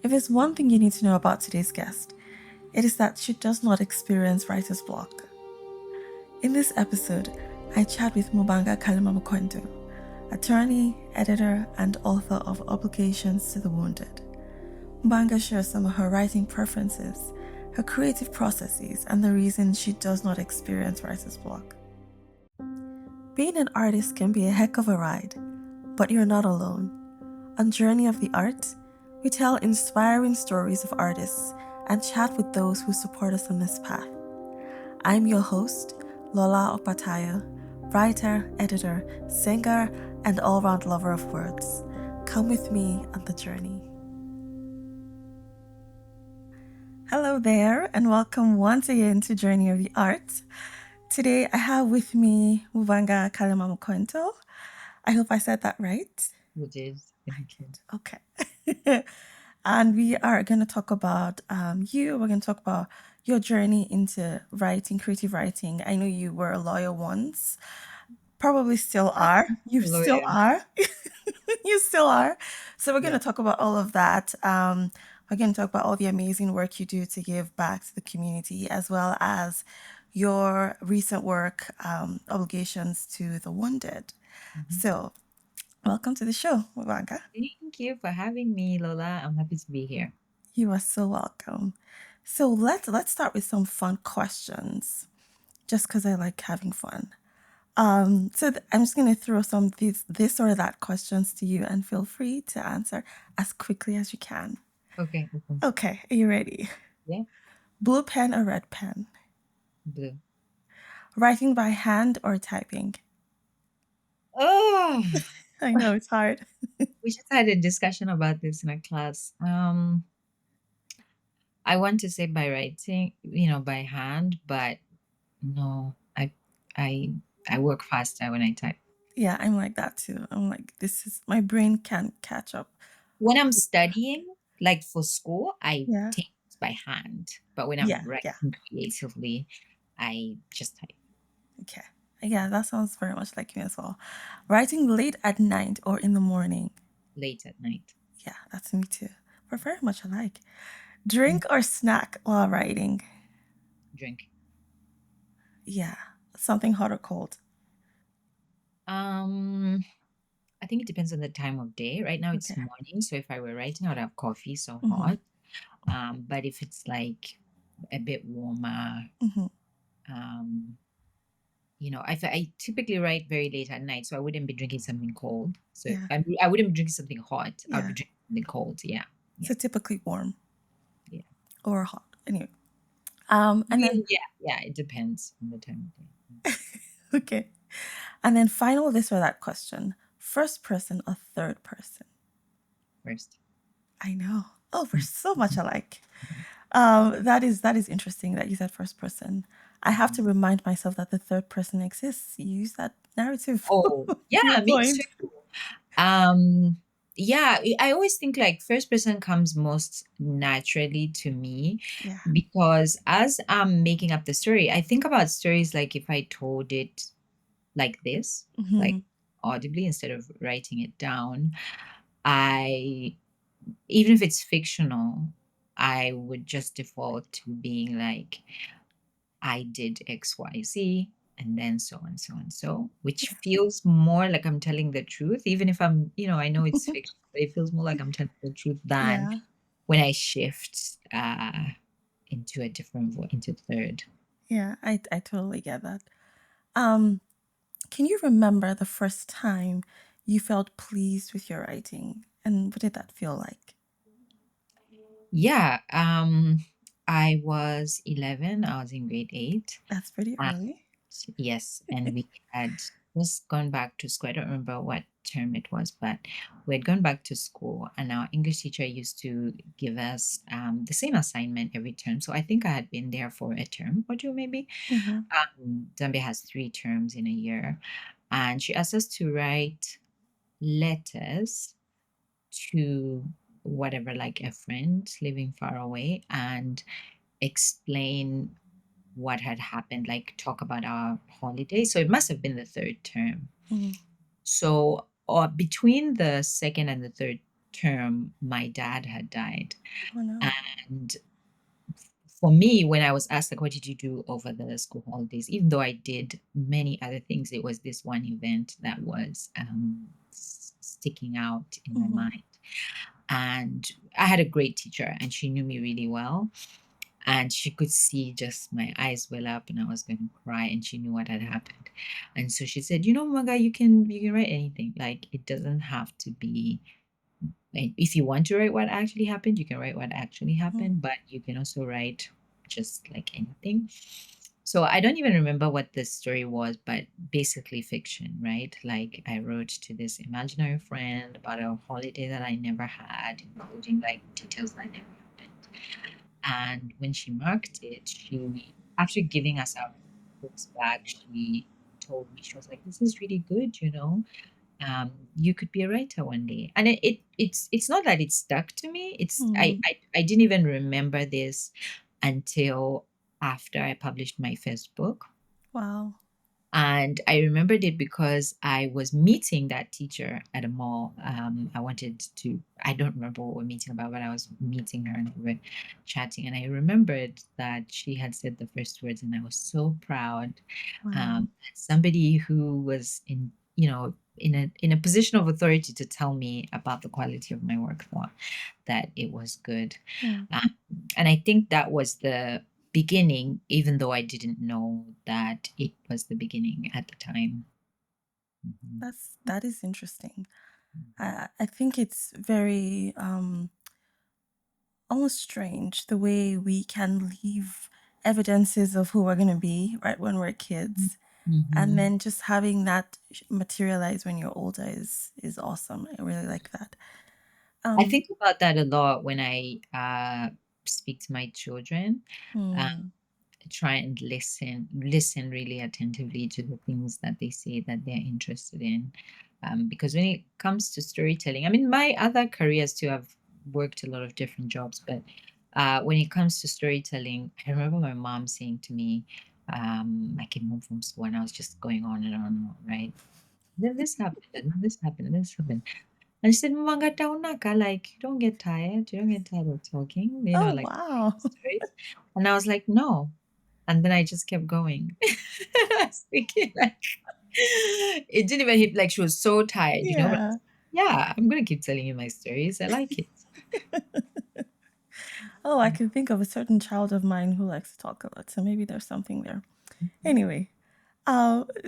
If there's one thing you need to know about today's guest, it is that she does not experience writer's block. In this episode, I chat with Mubanga Kalimamukwento, attorney, editor, and author of Obligations to the Wounded. Mubanga shares some of her writing preferences, her creative processes, and the reason she does not experience writer's block. Being an artist can be a heck of a ride, but you're not alone. On Journey of the Art, we tell inspiring stories of artists and chat with those who support us on this path. I'm your host, Lola Opataya, writer, editor, singer, and all-round lover of words. Come with me on the journey. Hello there, and welcome once again to Journey of the Art. Today I have with me Mubanga Kalimamukwento. I hope I said that right. You did. Thank you. Okay. And we are going to talk about you. We're going to talk about your journey into writing, creative writing. I know you were a lawyer once, probably still are. You still Lawyer. are. You still are. So we're going Yeah. to talk about all of that. We're going to talk about all the amazing work you do to give back to the community, as well as your recent work, Obligations to the Wounded. So welcome to the show, Mubanga. Thank you for having me, Lola. I'm happy to be here. You are so welcome. So let's start with some fun questions, just because I like having fun. I'm just gonna throw some of this or that questions to you, and feel free to answer as quickly as you can. Okay. Okay, are you ready? Yeah. Blue pen or red pen? Blue. Writing by hand or typing? Oh, I know it's hard. we just had a discussion about this in a class. I want to say by writing, by hand, but no, I I work faster when I type. Yeah, I'm like that too. I'm like, this is my brain can't catch up. When I'm studying, like for school, I Yeah, take it by hand. But when I'm yeah. writing creatively, I just type Okay. Yeah, that sounds very much like me as well. Writing late at night or in the morning. late at night. Yeah, that's me too. We're very much alike. Mm. Drink or snack while writing. Drink. Yeah, something hot or cold. Um, I think it depends on the time of day. Right now it's Okay. morning, so if I were writing, I'd have coffee, so Mm-hmm. hot. But if it's like a bit warmer, Mm-hmm. um, I typically write very late at night, so I wouldn't be drinking something cold. So Yeah. I wouldn't be drinking something hot. I would Yeah. be drinking something cold. Yeah, yeah, So typically warm yeah. or hot. Anyway. And then Yeah. It depends on the time of day. okay. And then final this or that question. First person or third person? First. I know. Oh, we're so much alike. That is interesting that you said first person. I have to remind myself that the third person exists. You use that narrative Oh, to your yeah, me point. too. Um, yeah, I always think like first person comes most naturally to me Yeah. because as I'm making up the story, I think about stories like if I told it like this, like Hmm. audibly instead of writing it down, I even if it's fictional, I would just default to being like, I did XYZ and then so and so and so, which feels more like I'm telling the truth, even if I know it's fiction, but it feels more like I'm telling the truth than Yeah. when I shift into third. Yeah. I totally get that. Um, can you remember the first time you felt pleased with your writing? And what did that feel like? Yeah. I was 11, I was in grade 8. That's pretty early. Yes, and we had just gone back to school. I don't remember what term it was, but we had gone back to school, and our English teacher used to give us the same assignment every term. So I think I had been there for a term or two, maybe. Hmm. Zambia has 3 terms in a year, and she asked us to write letters to whatever, like a friend living far away, and explain what had happened, like talk about our holiday. So it must have been the 3rd term. Hmm. So, or between the second and the third term, my dad had died. Oh no. And for me, when I was asked, like, what did you do over the school holidays? Even though I did many other things, it was this one event that was sticking out in my Mm-hmm. mind. And I had a great teacher, and she knew me really well. And she could see just my eyes well up, and I was going to cry, and she knew what had happened. And so she said, Maga, you can write anything. Like, it doesn't have to be, like, if you want to write what actually happened, you can write what actually Mm-hmm. happened, but you can also write just like anything. So I don't even remember what the story was, but basically fiction, right? Like, I wrote to this imaginary friend about a holiday that I never had, including like details that never happened. And when she marked it, after giving us our books back, she told me, she was like, "This is really good, you could be a writer one day." And it's not that it stuck to me. It's Mm. I didn't even remember this until after I published my first book. Wow. And I remembered it because I was meeting that teacher at a mall. I don't remember what we're meeting about, but I was meeting her and we were chatting. And I remembered that she had said the first words, and I was so proud. Wow. Somebody who was in a position of authority to tell me about the quality of my work thought that it was good. Mm. Um, and I think that was the beginning, even though I didn't know that it was the beginning at the time. Mhm. That is interesting. I think it's very almost strange the way we can leave evidences of who we're going to be right when we're kids, and Mhm. then just having that materialize when you're older is awesome. I really like that. I Um, think about that a lot when I speak to my children. Uh, hmm, Try and listen really attentively to the things that they say that they're interested in. Because when it comes to storytelling, I mean, my other careers too, I've worked a lot of different jobs, but when it comes to storytelling, I remember my mom saying to me, I came home from school and I was just going on and on and on, right? Then this happened, and then this happened, and this happened. And she said, "Manga taunaka, like, you don't get tired. You don't get tired of talking, oh like wow. stories." And I was like, "No." And then I just kept going. I was thinking, like, it didn't even hit, like, she was so tired, but I Yeah. was like, yeah, I'm gonna keep telling you my stories. I like it. Oh, I can think of a certain child of mine who likes to talk a lot, so maybe there's something there. Anyway,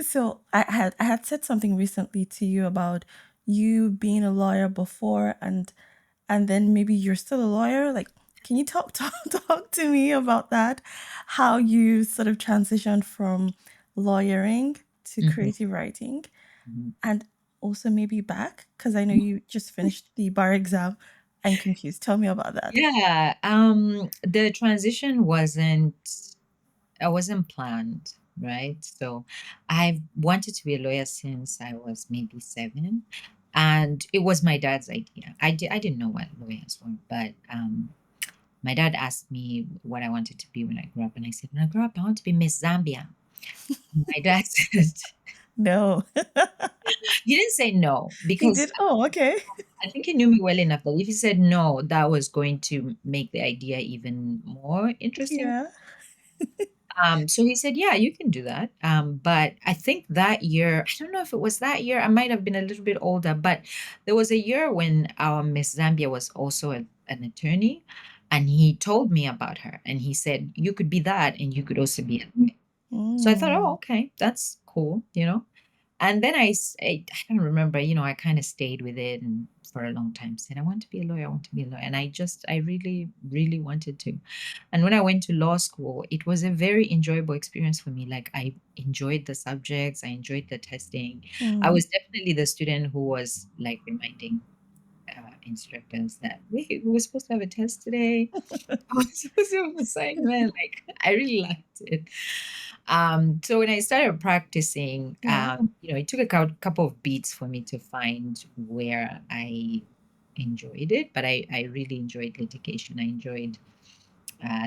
so I had said something recently to you about you being a lawyer before, and then maybe you're still a lawyer. Like, can you talk to me about that? How you sort of transitioned from lawyering to Mhm, creative writing, mhm. and also maybe back, because I know you just finished the bar exam. I'm confused. Tell me about that. Yeah, the transition wasn't planned, right? So I've wanted to be a lawyer since I was maybe 7, and it was my dad's idea. I didn't know what lawyers were, but my dad asked me what I wanted to be when I grew up, and I said, when I grow up, I want to be Miss Zambia. My dad said, No, he didn't say no he because did. Oh, okay. I think he knew me well enough that if he said no, that was going to make the idea even more interesting. Yeah. So he said, "Yeah, you can do that." But I think that year, I don't know if it was that year, I might have been a little bit older, but there was a year when our Miss Zambia was also an attorney, and he told me about her, and he said, "You could be that, and you could also be a lawyer." So I thought, "Oh, Mm, okay, that's cool." And then I don't remember, I kind of stayed with it and for a long time said, I want to be a lawyer, I want to be a lawyer. And I really, really wanted to. And when I went to law school, it was a very enjoyable experience for me. Like, I enjoyed the subjects, I enjoyed the testing. I mm. was definitely the student who was like reminding instructors that, wait, we were supposed to have a test today. I was supposed to have an assignment. Like, I really liked it. So when I started practicing, Yeah. it took a couple of beats for me to find where I enjoyed it, but I really enjoyed litigation. I enjoyed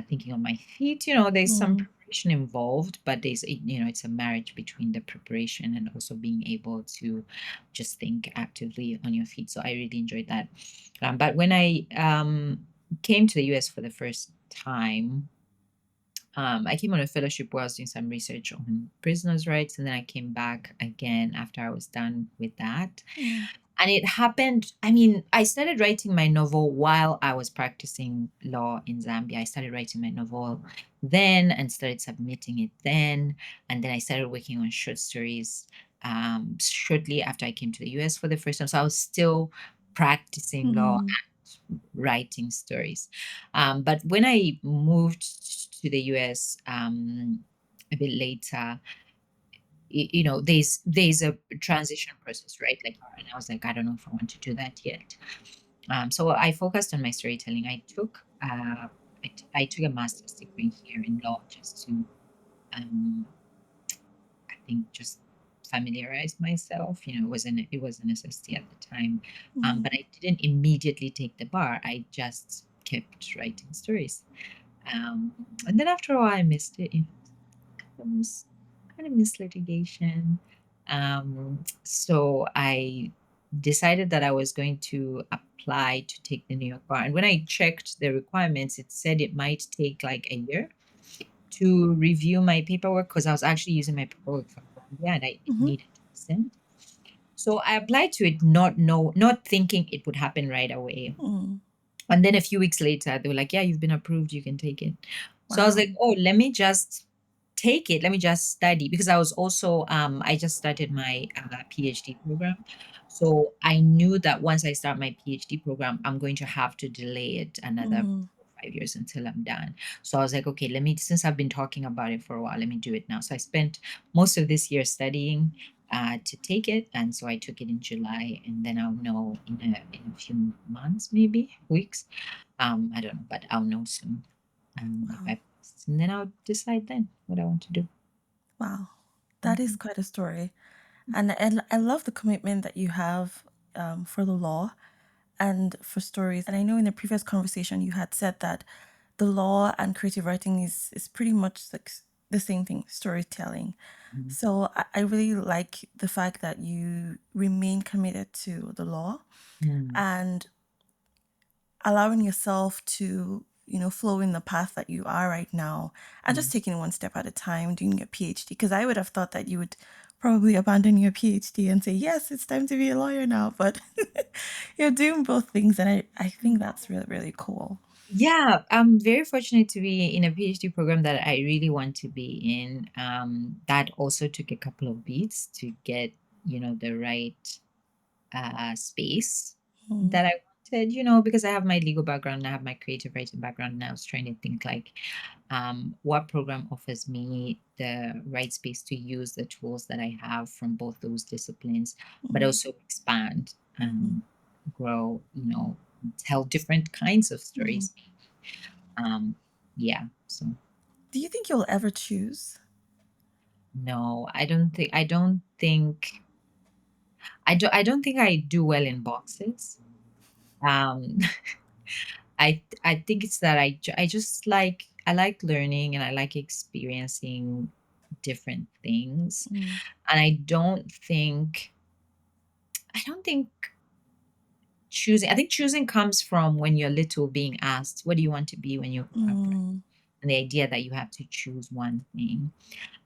thinking on my feet. There's some Mm, preparation involved, but it's a marriage between the preparation and also being able to just think actively on your feet. So I really enjoyed that. But when I came to the US for the first time, I came on a fellowship where I was doing some research on prisoners' rights, and then I came back again after I was done with that. Mm. And it happened, I mean, I started writing my novel while I was practicing law in Zambia. I started writing my novel then and started submitting it then. And then I started working on short stories shortly after I came to the US for the first time. So I was still practicing law Mm. and writing stories. But when I moved to the US a bit later, there's a transition process, right? Like, and I was like, I don't know if I want to do that yet. So I focused on my storytelling. I took a master's degree here in law just to um, I think just familiarize myself. It was a necessity at the time, Mm. but I didn't immediately take the bar. I just kept writing stories, and then after a while, I missed it. I was kind of miss litigation. So I decided that I was going to apply to take the New York bar. And when I checked the requirements, it said it might take like a year to review my paperwork because I was actually using my paperwork from Colombia and I Mhm. needed to send. So I applied to it, not thinking it would happen right away. Mm. And then a few weeks later, they were like, yeah, you've been approved. You can take it. So I was Wow. like, oh, let me just take it. Let me just study because I was also, I just started my PhD program. So I knew that once I start my PhD program, I'm going to have to delay it another Mm. 5 years until I'm done. So I was like, okay, since I've been talking about it for a while, let me do it now. So I spent most of this year studying to take it. And so I took it in July, and then I'll know in a few months, maybe weeks. I don't know, but I'll know soon if Wow. I pass. And then I'll decide then what I want to do. Wow. That is Mhm. quite a story. And I love the commitment that you have for the law and for stories. And I know in a previous conversation you had said that the law and creative writing is pretty much like the same thing, storytelling. Mhm. So I really like the fact that you remain committed to the law Mm, and allowing yourself to, flow in the path that you are right now and mm. just taking it one step at a time, doing your PhD. Because I would have thought that you would probably abandon your PhD and say, yes, it's time to be a lawyer now. But you're doing both things. And I think that's really, really cool. Yeah, I'm very fortunate to be in a PhD program that I really want to be in. That also took a couple of beats to get, the right space Mm. that I wanted, because I have my legal background, I have my creative writing background, and I was trying to think like what program offers me the right space to use the tools that I have from both those disciplines, but Mm. also expand Mm. and grow, tell different kinds of Mm. stories. Um, yeah, so Do you think you'll ever choose? no, I don't think I do well in boxes. Um, I think it's that I like learning and I like experiencing different things. Mm. And I don't think choosing I think choosing comes from when you're little being asked, what do you want to be when you grow up? Right? Mm. And the idea that you have to choose one thing.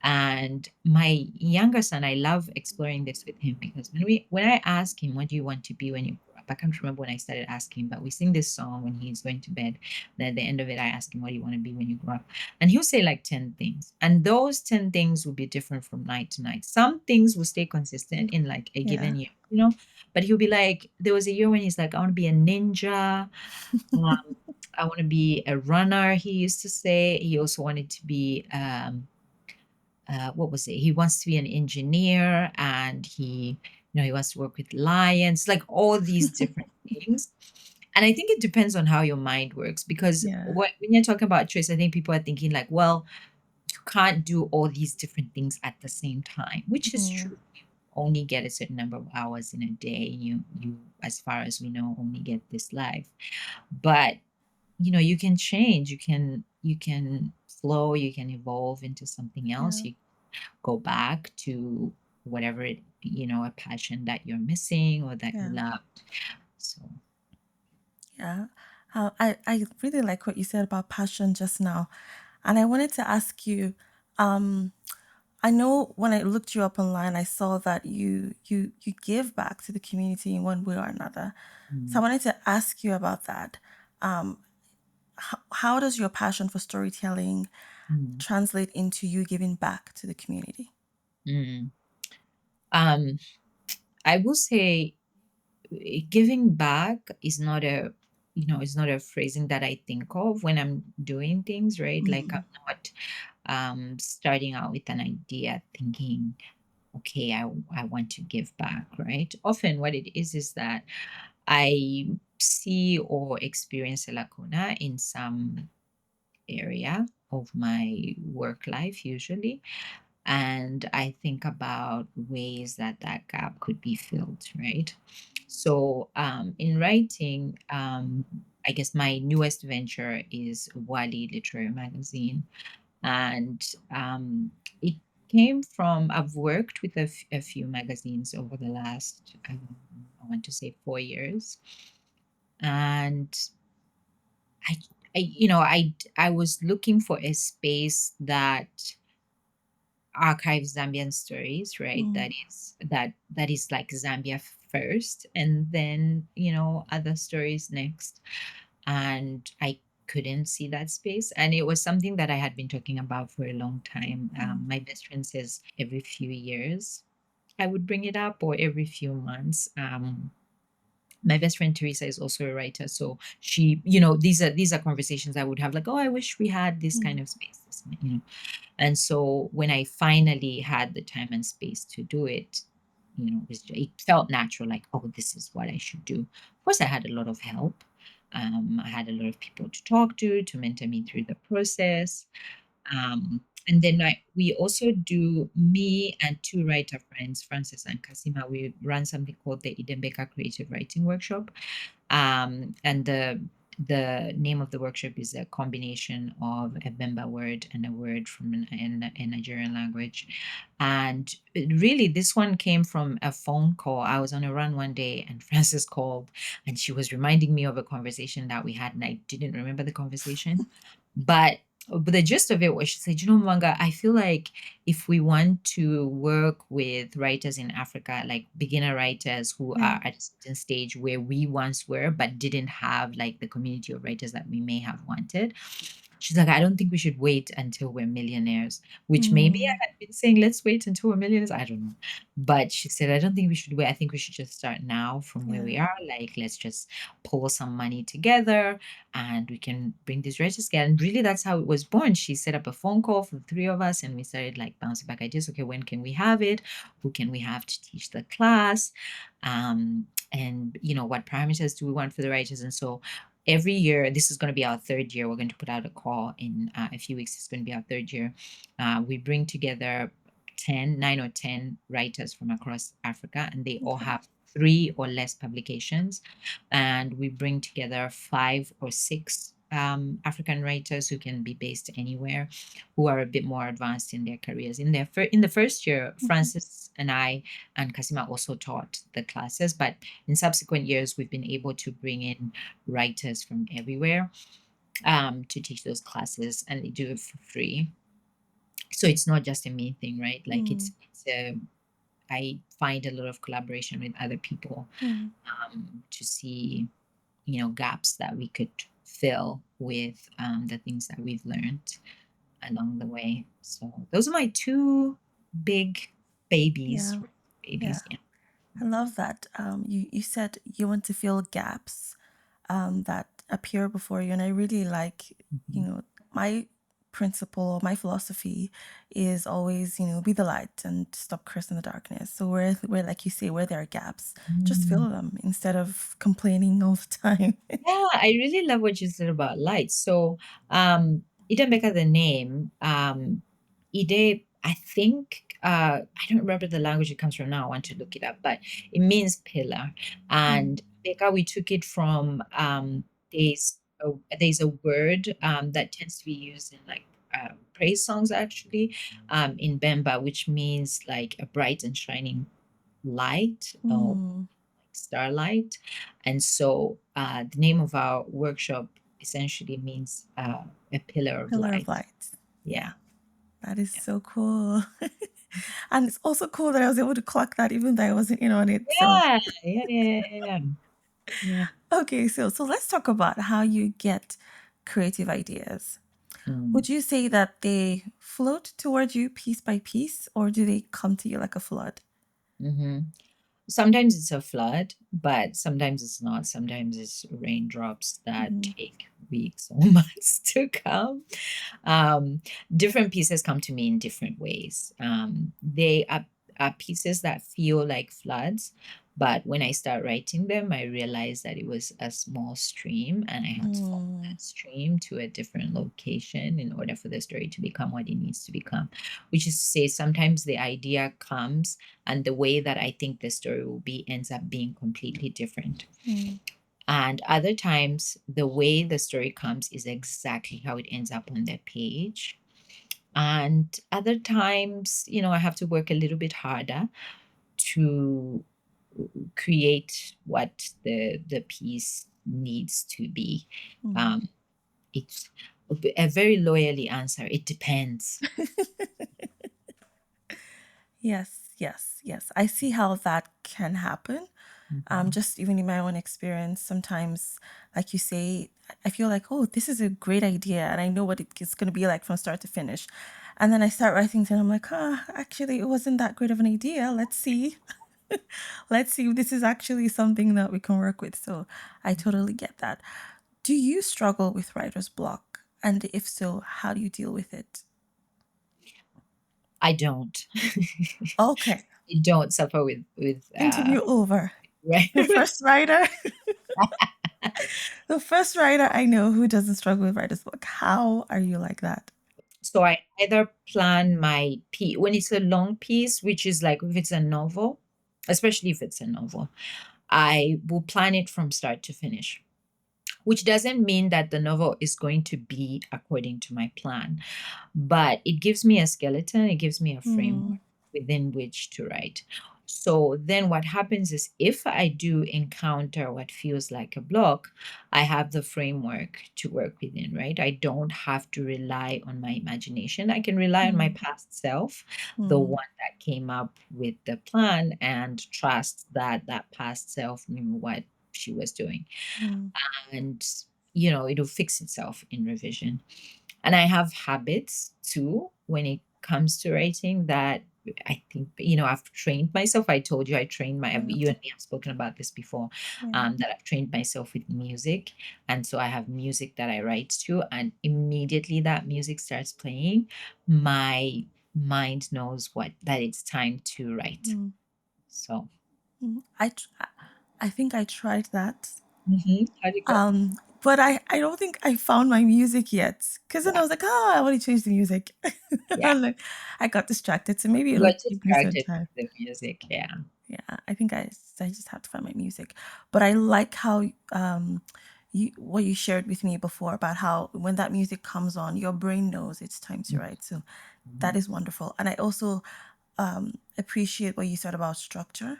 And my younger son, I love exploring this with him because when I ask him, what do you want to be when you grow up? I can't remember when I started asking, but we sing this song when he's going to bed. Then at the end of it, I ask him, what do you want to be when you grow up? And he'll say like 10 things. And those 10 things will be different from night to night. Some things will stay consistent in like a Yeah. given year, but he'll be like, there was a year when he's like, I want to be a ninja. I want to be a runner, he used to say. He also wanted to be what was it? He wants to be an engineer and he wants to work with lions, like all these different things. And I think it depends on how your mind works because Yeah. when you're talking about choice, I think people are thinking like, well, you can't do all these different things at the same time, which is Mm. true. You only get a certain number of hours in a day. You, as far as we know, only get this life. But you can change. You can flow, you can evolve into something else. Yeah. You go back to whatever it, a passion that you're missing or that you Yeah. loved. So, Yeah. I really like what you said about passion just now. And I wanted to ask you, um, I know when I looked you up online, I saw that you give back to the community in one way or another. So I mm, wanted to ask you about that. How does your passion for storytelling mm, translate into you giving back to the community? mm. Um, I will say giving back is not a it's not a phrasing that I think of when I'm doing things, right? Like I'm Mm, not starting out with an idea thinking, okay, I want to give back, right? Often what it is that I see or experience a lacuna in some area of my work life usually, and I think about ways that that gap could be filled, right? So, in writing, I guess my newest venture is Wali Literary Magazine, and it came from I've worked with a few magazines over the last I want to say 4 years, and I, I was looking for a space that archives Zambian stories, right? mm, That is like Zambia first, and then other stories next. And I couldn't see that space, and it was something that I had been talking about for a long time. mm, My best friend says every few years I would bring it up, or every few months. My best friend Teresa is also a writer, so she, these are conversations I would have, like, oh, I wish we had this kind mm, of space, and so when I finally had the time and space to do it, it felt natural, like, oh, this is what I should do. Of course, I had a lot of help. I had a lot of people to talk to mentor me through the process. And then we also do, me and two writer friends, Francis and Kasima, we run something called the Idembeka Creative Writing Workshop. And the name of the workshop is a combination of a Bemba word and a word from a Nigerian language. And really, this one came from a phone call. I was on a run one day, and Frances called, and she was reminding me of a conversation that we had, and I didn't remember the conversation. But the gist of it was, she said, Manga, I feel like if we want to work with writers in Africa, like beginner writers who yeah. are at a certain stage where we once were, but didn't have like the community of writers that we may have wanted, she's like, I don't think we should wait until we're millionaires, which maybe Mm, I had been saying, let's wait until we're millionaires. I don't know. But she said, I don't think we should wait. I think we should just start now from where yeah. we are. Like, let's just pull some money together and we can bring these writers together. And really, that's how it was born. She set up a phone call for the three of us, and we started like bouncing back ideas. Okay, when can we have it? Who can we have to teach the class? And what parameters do we want for the writers? And so every year, this is going to be our third year. We're going to put out a call in a few weeks. It's going to be our third year. We bring together 9 or 10 writers from across Africa, and they all Okay. have 3 or less publications. And we bring together 5 or 6 African writers who can be based anywhere, who are a bit more advanced in their careers. In the first year, Mhm, Francis and I and Kasima also taught the classes, but in subsequent years, we've been able to bring in writers from everywhere to teach those classes, and they do it for free. So it's not just a me thing, right? Like mm, I find a lot of collaboration with other people mm, to see, gaps that we could fill with the things that we've learned along the way. So those are my two big babies. yeah. Yeah. Babies, yeah. I love that. You said you want to fill gaps that appear before you. And I really like, Mhm. my principle or my philosophy is always, be the light and stop cursing the darkness. So where, like you say, where there are gaps, just Mm. fill them instead of complaining all the time. Yeah, I really love what you said about light. So, Idembeka, the name, Ide, I think, I don't remember the language it comes from now. I want to look it up, but it means pillar. Mm, And Beka, we took it from, there's a word that tends to be used in like praise songs actually, in Bemba, which means like a bright and shining light, or Mm. starlight. And so the name of our workshop essentially means a pillar of Pillar of light. light. Yeah. That is Yeah. so cool. And it's also cool that I was able to clock that even though I wasn't in on it. So, Yeah. Yeah. Yeah. Yeah. Yeah. okay, so let's talk about how you get creative ideas. Mm. Would you say that they float towards you piece by piece, or do they come to you like a flood? Hmm. Sometimes it's a flood, but sometimes it's not. Sometimes it's raindrops that Mm, take weeks or months to come. Um, Different pieces come to me in different ways. They are pieces that feel like floods, but when I start writing them, I realize that it was a small stream and I had to follow mm, that stream to a different location in order for the story to become what it needs to become. Which is to say, sometimes the idea comes and the way that I think the story will be ends up being completely different. mm, And other times, the way the story comes is exactly how it ends up on the page. And other times, I have to work a little bit harder to create what the piece needs to be. mm. Um, it's a very loyally answer. It depends. Yes, yes, yes. I see how that can happen. Mhm. Just even in my own experience, sometimes, like you say, I feel like, oh, this is a great idea, and I know what it's going to be like from start to finish. And then I start writing, and I'm like, actually, it wasn't that great of an idea. Let's see. Let's see if this is actually something that we can work with. So I totally get that. Do you struggle with writer's block? And if so, how do you deal with it? I don't. Okay, I don't suffer with interview over. right. The first writer, the first writer I know who doesn't struggle with writer's block. How are you like that? So I either plan my piece when it's a long piece, which is like if it's a novel, especially if it's a novel, I will plan it from start to finish, which doesn't mean that the novel is going to be according to my plan, but it gives me a skeleton, it gives me a Hmm. framework within which to write. So then what happens is if I do encounter what feels like a block, I have the framework to work within, right? I don't have to rely on my imagination. I can rely on my Hmm. past self, the Hmm. one that came up with the plan, and trust that that past self knew what she was doing. Hmm. And, it'll fix itself in revision. And I have habits too when it comes to writing that I think, I've trained myself. I told you I trained Yeah. you and me have spoken about this before, Yeah. that I've trained myself with music. And so I have music that I write to, and immediately that music starts playing, my mind knows that it's time to write. Hmm. So, Hmm. I think I tried that. how'd it go? But I don't think I found my music yet. Because then I Yeah. was like, I want to change the music. Yeah. I'm like, I got distracted. So maybe You it'll got take me some distracted time. with the music. Yeah. Yeah, I think I just have to find my music. But I like how you what you shared with me before about how when that music comes on, your brain knows it's time to write. So that Mhm. is wonderful. And I also appreciate what you said about structure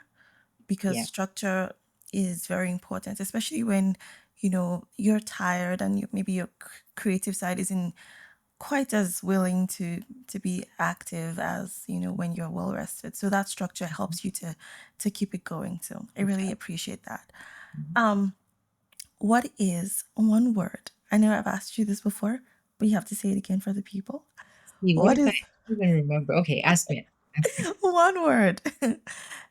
because Yeah. structure is very important, especially when you're tired and maybe your creative side isn't quite as willing to be active as when you're well rested. So that structure helps you to keep it going. So I really Okay. appreciate that. Mhm. What is one word? I know I've asked you this before, but you have to say it again for the people. See, what What if I is even remember? Okay, ask me. Ask me. one word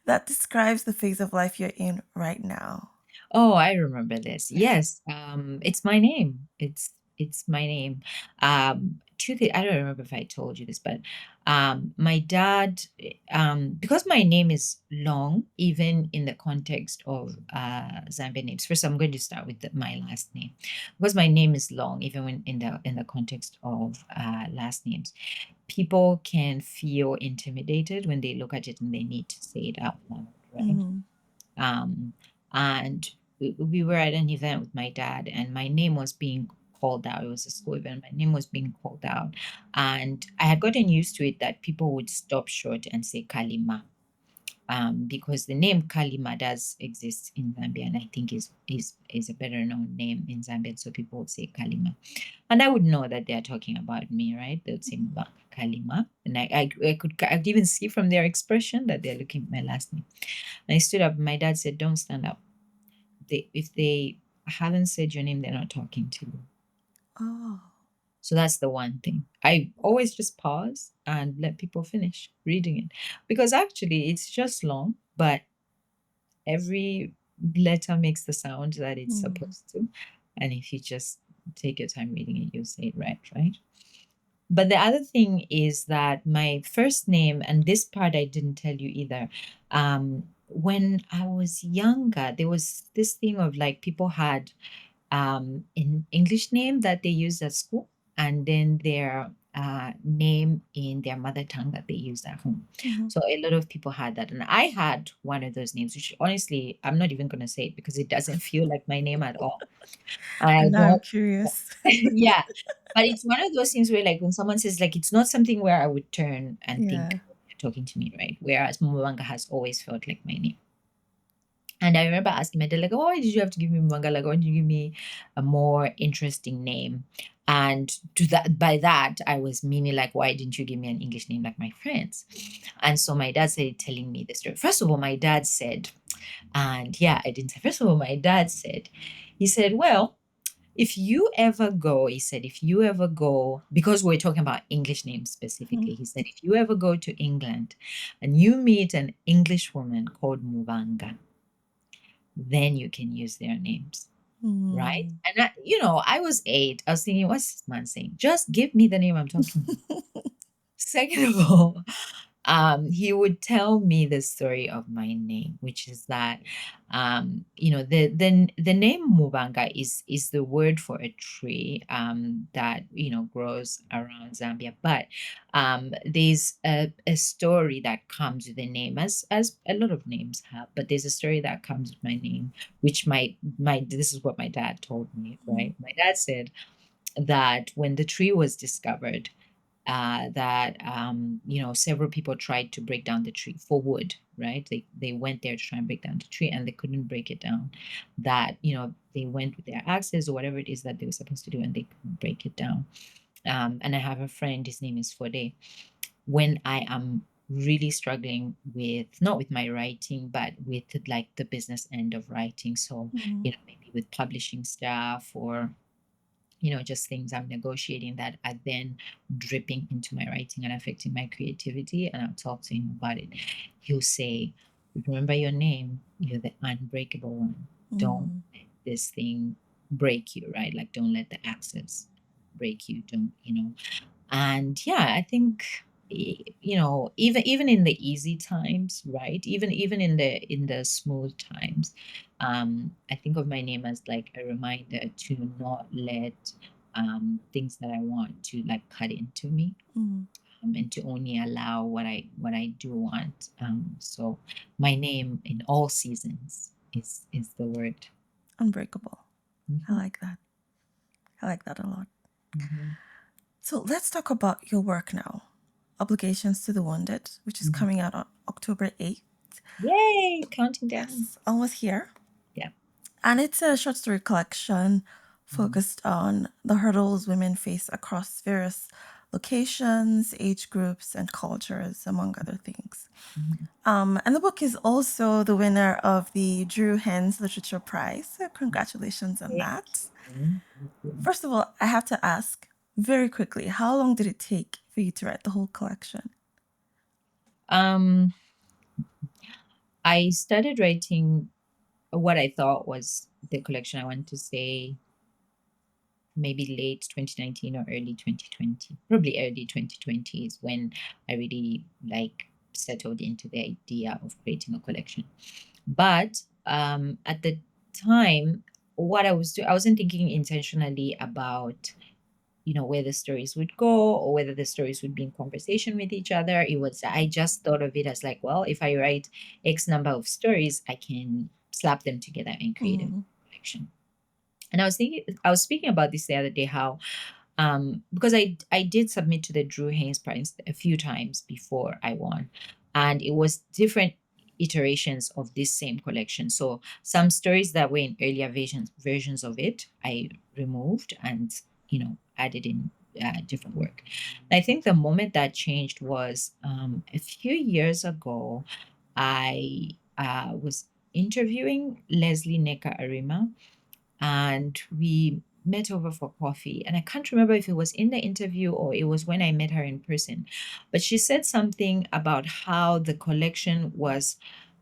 that describes the phase of life you're in right now? Oh, I remember this. Yes, it's my name. It's my name. Truth is, I don't remember if I told you this, but my dad, because my name is long, even in the context of Zambian names. First, I'm going to start with my last name, because my name is long, even when in the context of last names. People can feel intimidated when they look at it and they need to say it out loud, right? Mm, Um, and we were at an event with my dad, and my name was being called out. It was a school event. My name was being called out. And I had gotten used to it that people would stop short and say Kalima. Because the name Kalima does exist in Zambia, and I think is a better known name in Zambia. So people would say Kalima. And I would know that they're talking about me, right? They would say Mubanga Kalima. And I could even see from their expression that they're looking at my last name. And I stood up. My dad said, "Don't stand up. If they haven't said your name, they're not talking to you." Oh. So that's the one thing. I always just pause and let people finish reading it. Because actually it's just long, but every letter makes the sound that it's Mm. supposed to. And if you just take your time reading it, you'll say it right, right? But the other thing is that my first name, and this part I didn't tell you either. When I was younger, there was this thing of like people had an English name that they used at school, and then their name in their mother tongue that they used at home. Mhm. So a lot of people had that, and I had one of those names, which honestly I'm not even going to say it because it doesn't feel like my name at all. I And now I'm don't. curious. Yeah, but it's one of those things where like when someone says like it's not something where I would turn and think Yeah. you're talking to me, right? Whereas Mwanga has always felt like my name. And I remember asking my dad, like, oh, why did you have to give me Mwanga? Like, why did you give me a more interesting name? And to that, by that, I was meaning like, why didn't you give me an English name like my friends? And so my dad started telling me the story. First of all, my dad said, and yeah, I didn't say. First of all, my dad said, he said, well, if you ever go, he said, if you ever go, because we're talking about English names Mhm. specifically, he said, if you ever go to England and you meet an English woman called Mubanga, then you can use their names. Right. Mm. And I was 8. I was thinking, what's this man saying? Just give me the name I'm talking about. Second of all, he would tell me the story of my name, which is that, the name Mubanga is the word for a tree that grows around Zambia. But there's a story that comes with the name, as a lot of names have. But there's a story that comes with my name, which my this is what my dad told me. Mm. Right, my dad said that when the tree was discovered, that several people tried to break down the tree for wood, right? They went there to try and break down the tree and they couldn't break it down. That they went with their axes or whatever it is that they were supposed to do and they couldn't break it down. And I have a friend, his name is Fode. When I am really struggling with, not with my writing, but with like the business end of writing, so Mm. maybe with publishing stuff or just things I'm negotiating that are then dripping into my writing and affecting my creativity. And I'll talk to him about it. He'll say, remember your name, you're the unbreakable one. Don't Mm. let this thing break you, right? Like, don't let the access break you. Don't, and yeah, I think even in the easy times, right? Even in the smooth times, I think of my name as like a reminder to not let things that I want to like cut into me, Mm. and to only allow what I do want. So my name in all seasons is the word. Unbreakable. I Mhm, like that. I like that a lot. mhm, So let's talk about your work now. Obligations to the Wounded, which is mhm. coming out on October 8th. Yay! Counting down. Yes, almost here. Yeah. And it's a short story collection Mhm, focused on the hurdles women face across various locations, age groups, and cultures, among other things. mhm. And the book is also the winner of the Drew Hens Literature Prize. So congratulations on Thank that. you. Thank you. First of all, I have to ask very quickly, how long did it take for you to write the whole collection? Um, I started writing what I thought was the collection. I want to say maybe late 2019 or early 2020. Probably early 2020 is when I really like settled into the idea of creating a collection. But at the time, what I was doing, I wasn't thinking intentionally about where the stories would go or whether the stories would be in conversation with each other. I just thought of it as like, well, if I write X number of stories, I can slap them together and create a Mm. collection. And I was speaking about this the other day, how because I did submit to the Drew Haynes Prize a few times before I won, and it was different iterations of this same collection. So some stories that were in earlier versions of it, I removed and added in different work. I think the moment that changed was a few years ago. I was interviewing Leslie Neka Arima, and we met over for coffee. And I can't remember if it was in the interview or it was when I met her in person. But she said something about how the collection was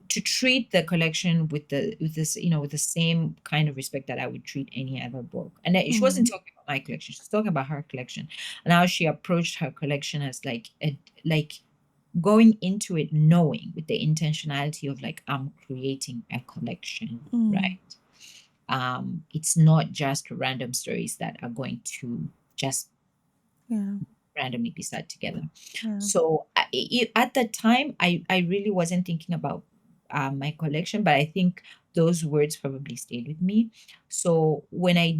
to treat the collection with the same kind of respect that I would treat any other book. And that she wasn't Mm. talking about my collection; she was talking about her collection and how she approached her collection as like going into it knowing with the intentionality of like I'm creating a collection, Mm. right? It's not just random stories that are going to just Yeah. randomly be set together. Yeah. So at that time, I really wasn't thinking about my collection, but I think those words probably stayed with me. So when I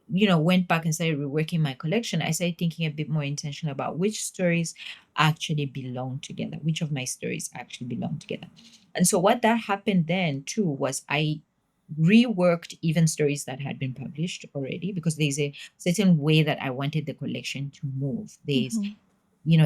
went back and started reworking my collection, I started thinking a bit more intentional about which stories actually belong together, which of my stories actually belong together. And so what that happened then too was I reworked even stories that had been published already, because there's a certain way that I wanted the collection to move. Mm-hmm.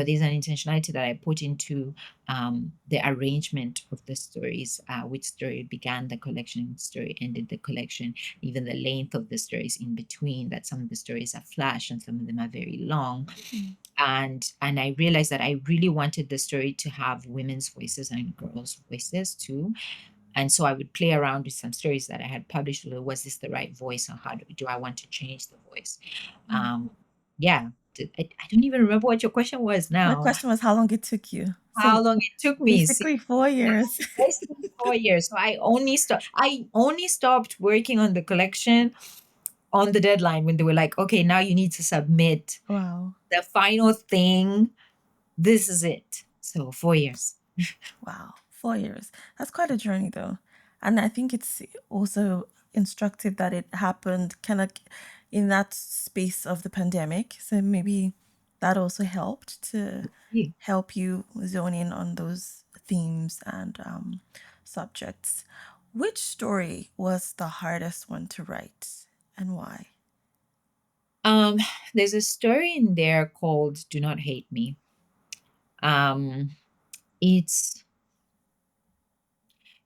There's an intentionality that I put into the arrangement of the stories, which story began the collection, which story ended the collection, even the length of the stories in between, that some of the stories are flash and some of them are very long. Mm. And I realized that I really wanted the story to have women's voices and girls' voices too. And so I would play around with some stories that I had published. Was this the right voice, or how do I want to change the voice? Mm. Um, yeah, I don't even remember what your question was My now. question was how long it took you. So How long it took me? See, basically 4 years. basically 4 years. So I only stopped working on the collection on the deadline when they were like, okay, now you need to submit Wow. the final thing. This is it. So 4 years. Wow. 4 years. That's quite a journey though. And I think it's also instructive that it happened kind of in that space of the pandemic. So maybe that also helped to Yeah. help you zone in on those themes and subjects. Which story was the hardest one to write and why? Um, there's a story in there called "Do Not Hate Me." Um, it's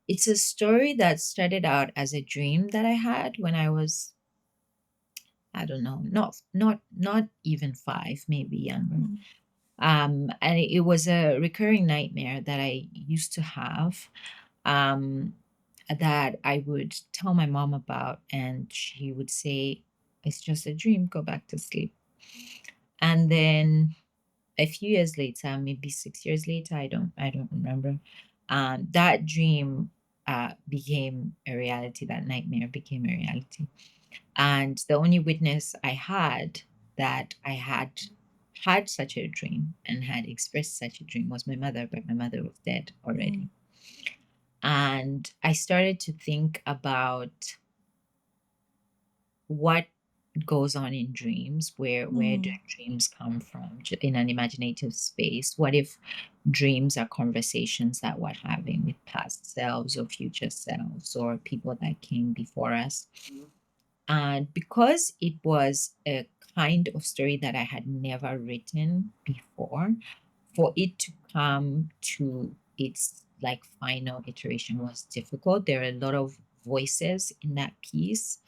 it's a story that started out as a dream that I had when I was, I don't know, not even 5, maybe younger. Mm. And it was a recurring nightmare that I used to have. Um, that I would tell my mom about, and she would say, "It's just a dream. Go back to sleep." And then a few years later, maybe 6 years later, I don't remember. That dream became a reality. That nightmare became a reality. And the only witness I had that I had such a dream and had expressed such a dream was my mother, but my mother was dead already. Mm. And I started to think about what goes on in dreams. Where do Mm. dreams come from in an imaginative space? What if dreams are conversations that we're having with past selves or future selves or people that came before us? And because it was a kind of story that I had never written before, for it to come to its like final iteration was difficult. There are a lot of voices in that piece.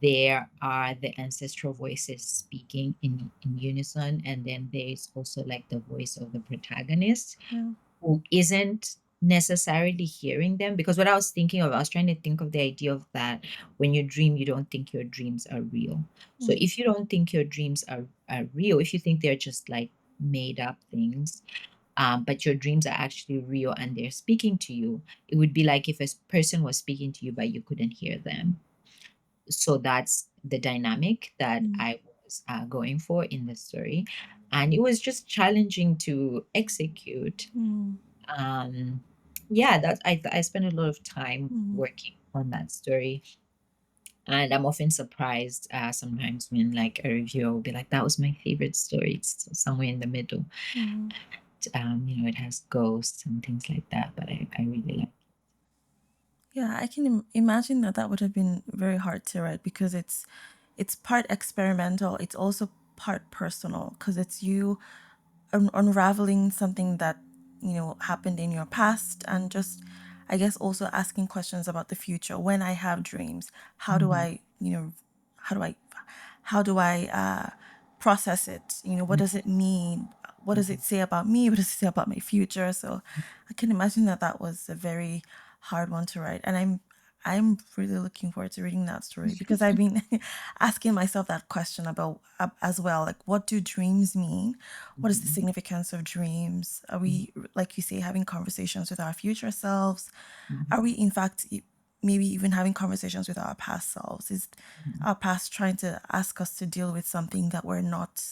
There are the ancestral voices speaking in unison, and then there's also like the voice of the protagonist Yeah. who isn't necessarily hearing them. Because what I was thinking of, I was trying to think of the idea of that when you dream, you don't think your dreams are real. So Mm. if you don't think your dreams are real, if you think they're just like made up things, but your dreams are actually real and they're speaking to you, it would be like if a person was speaking to you, but you couldn't hear them. So that's the dynamic that Mm. I was going for in the story. And it was just challenging to execute. Mm. um yeah, that I spent a lot of time Mm. working on that story. And I'm often surprised sometimes when like a reviewer will be like, that was my favorite story. It's somewhere in the middle. Mm. It has ghosts and things like that, but I really like. Yeah, I can imagine that that would have been very hard to write because it's part experimental. It's also part personal because it's you unraveling something that happened in your past, and just, I guess, also asking questions about the future. When I have dreams, how do Mhm, I how do I how do I process it? What mhm, does it mean? What does mhm, it say about me? What does it say about my future? So I can imagine that that was a very hard one to write, and I'm really looking forward to reading that story because I've been asking myself that question about as well. Like, what do dreams mean? What is the mhm, significance of dreams? Are mhm, we, like you say, having conversations with our future selves? mhm, Are we, in fact, maybe even having conversations with our past selves? Is mhm, our past trying to ask us to deal with something that we're not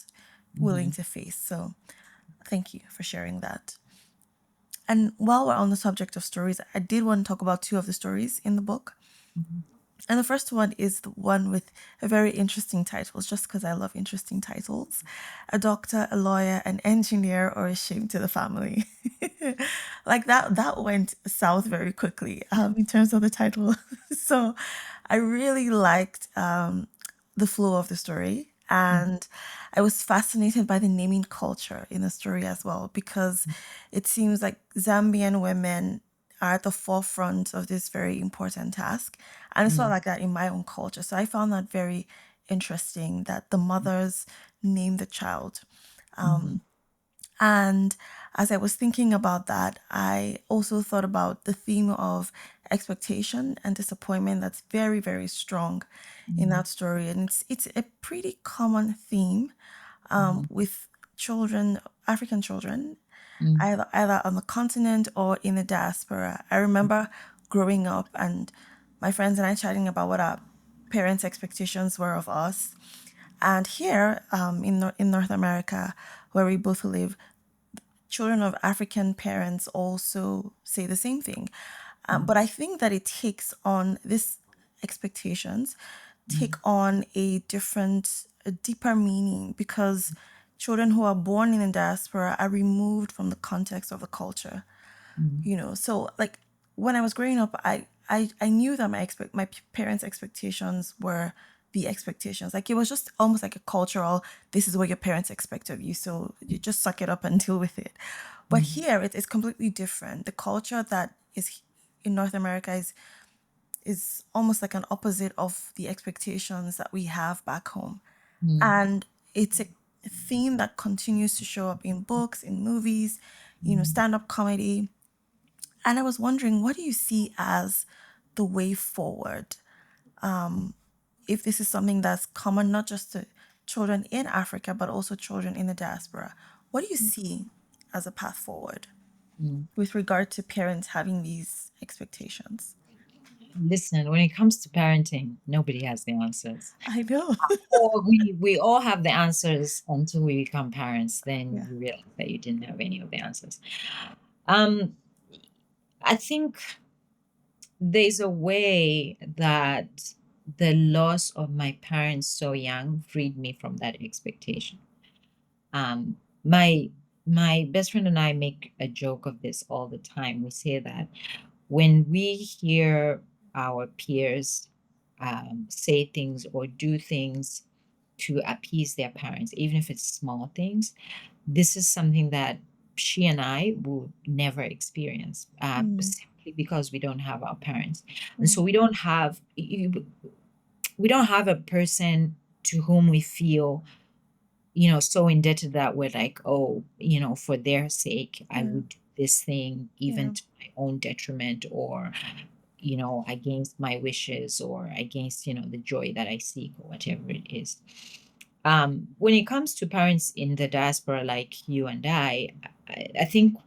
willing mhm, to face? So, thank you for sharing that. And while we're on the subject of stories, I did want to talk about two of the stories in the book. mhm, And the first one is the one with a very interesting title, just because I love interesting titles. A doctor, a lawyer, an engineer, or a shame to the family. Like that went south very quickly in terms of the title. So I really liked the flow of the story. mhm, And I was fascinated by the naming culture in the story as well, because it seems like Zambian women are at the forefront of this very important task. And it's not mhm, like that in my own culture. So I found that very interesting that the mothers name the child. mhm, And as I was thinking about that, I also thought about the theme of expectation and disappointment that's very, very strong in mhm, that story. And it's a pretty common theme mhm, with children, African children, mhm, either on the continent or in the diaspora. I remember growing up and my friends and I chatting about what our parents' expectations were of us. And here in North America, where we both live, children of African parents also say the same thing. But I think that it takes on these expectations, take on a different, a deeper meaning because children who are born in the diaspora are removed from the context of the culture. mhm, So like when I was growing up, I knew that my parents' expectations were the expectations. Like it was just almost like a cultural, this is what your parents expect of you, so you just suck it up and deal with it. But mhm, here it's completely different. The culture that is in North America is almost like an opposite of the expectations that we have back home. mhm, And it's a theme that continues to show up in books, in movies, mhm. stand-up comedy. And I was wondering, what do you see as the way forward? If this is something that's common not just to children in Africa, but also children in the diaspora, what do you see as a path forward Mhm. with regard to parents having these expectations? Listen, when it comes to parenting, nobody has the answers. I know. Or we all have the answers until we become parents. Then Yeah. you realize that you didn't have any of the answers. Um, I think there's a way that the loss of my parents so young freed me from that expectation. Um, my my best friend and I make a joke of this all the time. We say that when we hear our peers say things or do things to appease their parents, even if it's small things, this is something that she and I will never experience Mm, simply because we don't have our parents, and so mm, we don't have a person to whom we feel so indebted that we're like, oh, for their sake, I yeah. would do this thing Yeah. even to my own detriment or, against my wishes or against, the joy that I seek or whatever it is. When it comes to parents in the diaspora, like you and I think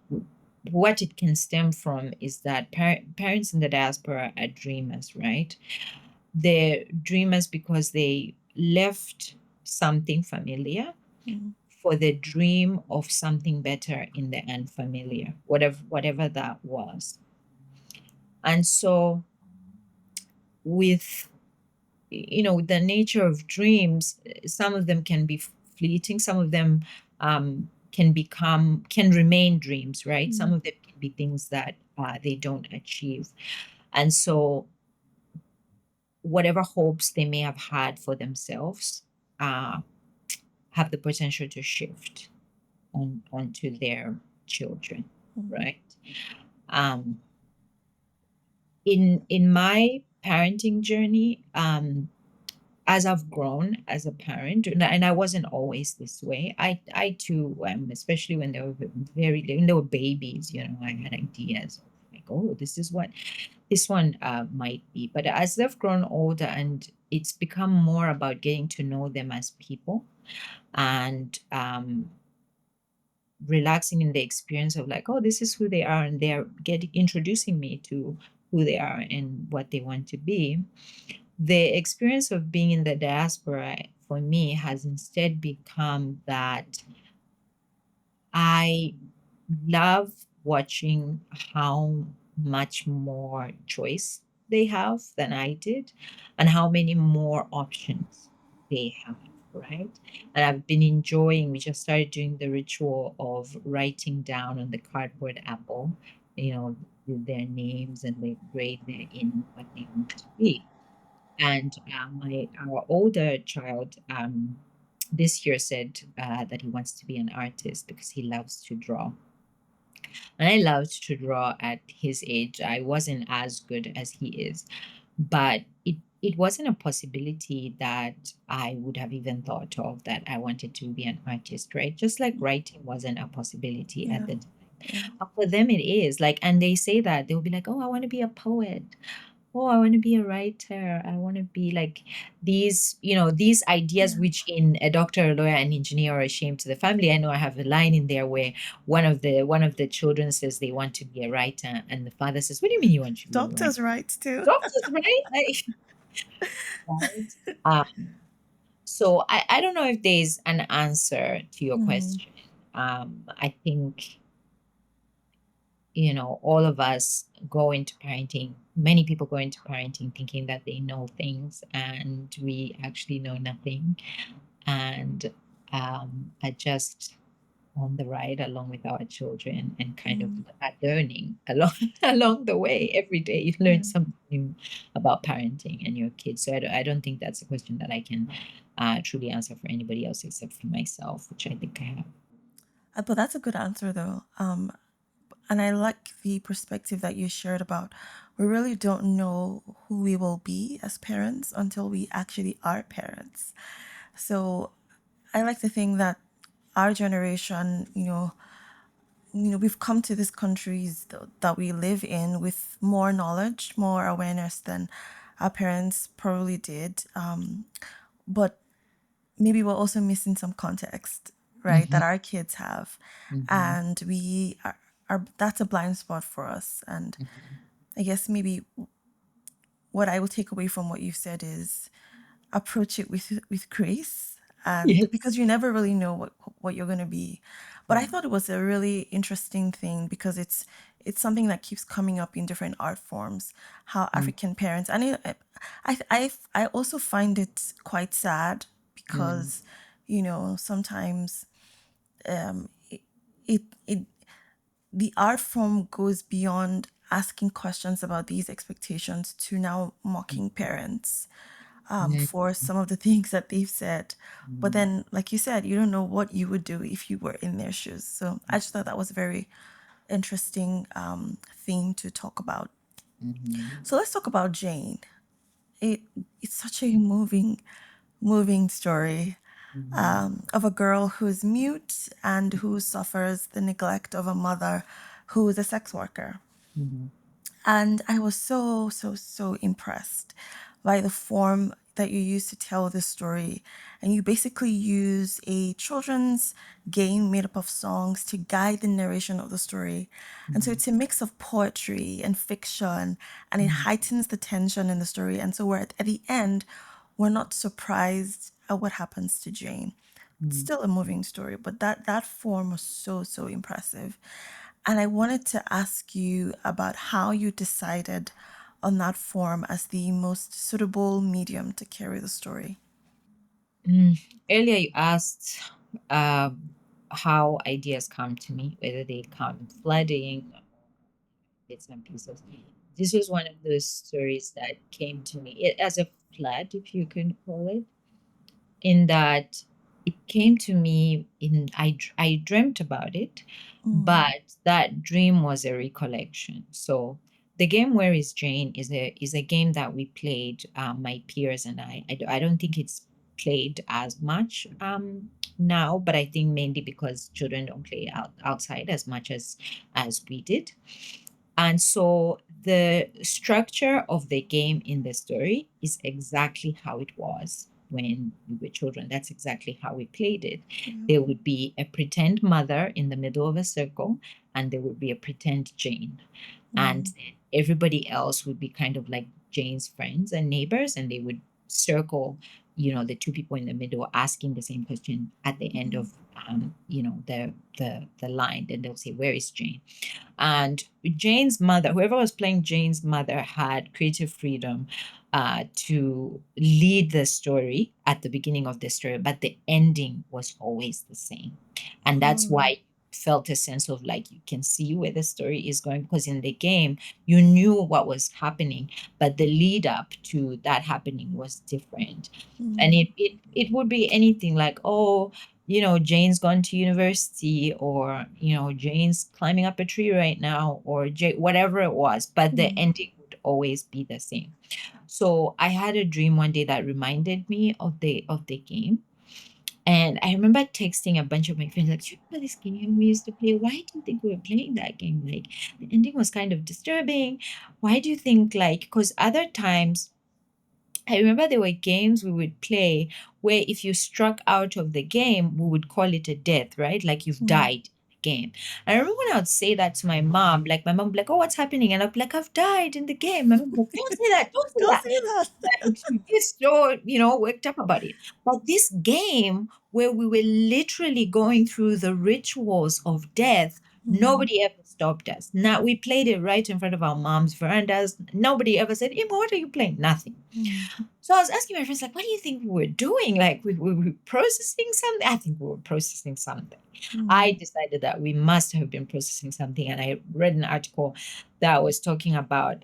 what it can stem from is that parents in the diaspora are dreamers, right? They're dreamers because they left something familiar Mm, for the dream of something better in the unfamiliar, whatever that was. And so with the nature of dreams, some of them can be fleeting, some of them can remain dreams, right? Some of them can be things that they don't achieve. And so whatever hopes they may have had for themselves uh, have the potential to shift onto their children, right? um, in my parenting journey, as I've grown as a parent, and I wasn't always this way. I too, especially when they were when they were babies, I had ideas of like, oh, this is what this one might be. But as they've grown older, and it's become more about getting to know them as people, and relaxing in the experience of like, oh, this is who they are, and they're getting introducing me to who they are and what they want to be. The experience of being in the diaspora for me has instead become that I love watching how much more choice they have than I did, and how many more options they have, right? And I've been enjoying, we just started doing the ritual of writing down on the cardboard apple, you know, their names and the grade they're in, what they want to be. And our older child this year said that he wants to be an artist because he loves to draw. And I loved to draw at his age. I wasn't as good as he is, but it wasn't a possibility that I would have even thought of, that I wanted to be an artist, right? Just like writing wasn't a possibility at Yeah. the time. Yeah. But for them, it is like, and they say that they'll be like, "Oh, I want to be a poet. Oh, I want to be a writer. I want to be like these ideas, Yeah. which in a doctor, a lawyer, an engineer are a shame to the family." I know I have a line in there where one of the children says they want to be a writer, and the father says, "What do you mean you want to be a writer? Doctors' rights too. Doctors, right?" Right? So I don't know if there's an answer to your Mm, question. I think all of us go into parenting, many people go into parenting thinking that they know things, and we actually know nothing, and are just on the ride along with our children, and kind of mm, are learning along along the way. Every day you learn yeah. something new about parenting and your kids. So I don't think that's a question that I can truly answer for anybody else except for myself, which I think I have. But that's a good answer though. And I like the perspective that you shared about we really don't know who we will be as parents until we actually are parents. So I like to think that our generation, we've come to these countries that we live in with more knowledge, more awareness than our parents probably did. But maybe we're also missing some context, right, Hmm. that our kids have. Hmm. And are that's a blind spot for us. And I guess maybe what I will take away from what you've said is approach it with grace, and Yes. because you never really know what you're going to be. But I Yeah. thought it was a really interesting thing because it's something that keeps coming up in different art forms, how Mm, African parents, and I also find it quite sad mm, because sometimes it it the art form goes beyond asking questions about these expectations to now mocking parents mm, for some of the things that they've said. But mm, then, like you said, you don't know what you would do if you were in their shoes. So I just thought that was a very interesting theme to talk about. mhm, So let's talk about Jane. It it's such a moving story mhm, of a girl who's mute and who suffers the neglect of a mother who is a sex worker. mhm, And I was so, so, so impressed by the form that you use to tell this story. And you basically use a children's game made up of songs to guide the narration of the story. And so mhm, it's a mix of poetry and fiction, and it mhm, heightens the tension in the story. And so we're at the end, we're not surprised at what happens to Jane. It's mhm, still a moving story, but that form was so, so impressive. And I wanted to ask you about how you decided on that form as the most suitable medium to carry the story? Mm. Earlier, you asked how ideas come to me, whether they come flooding, bits and pieces. This was one of those stories that came to me as a flood, if you can call it, in that it came to me I dreamt about it, Mm, but that dream was a recollection. So the game Where is Jane is a game that we played, my peers and I don't think it's played as much now, but I think mainly because children don't play outside as much as we did. And so the structure of the game in the story is exactly how it was when we were children. That's exactly how we played it. yeah. There would be a pretend mother in the middle of a circle, and there would be a pretend Jane. And Mm, everybody else would be kind of like Jane's friends and neighbors, and they would circle, the two people in the middle asking the same question at the end mm, of the line. Then they'll say, "Where is Jane?" And Jane's mother, whoever was playing Jane's mother, had creative freedom to lead the story at the beginning of the story, but the ending was always the same. And that's oh, why I felt a sense of like you can see where the story is going, because in the game you knew what was happening, but the lead up to that happening was different. And mm, it would be anything like, oh, Jane's gone to university, or, Jane's climbing up a tree right now, or whatever it was, but the mm, ending would always be the same. So I had a dream one day that reminded me of the game. And I remember texting a bunch of my friends, like, "Do you remember this game we used to play? Why do you think we were playing that game? Like, the ending was kind of disturbing. Why do you think, like, because other times I remember there were games we would play where if you struck out of the game, we would call it a death, right? Like you've mm, died in the game. I remember when I would say that to my mom, like my mom would be like, "Oh, what's happening?" And I'd be like, "I've died in the game." My mom would be like, "Don't say that, don't say don't that." say that. And she gets so, worked up about it. But this game where we were literally going through the rituals of death, Mm, nobody ever stopped us. Now we played it right in front of our mom's verandas. Nobody ever said, "Emma, what are you playing?" Nothing. mm, So I was asking my friends, like, what do you think we were doing? Like, we were processing something? I think we were processing something. I mm, decided that we must have been processing something. And I read an article that was talking about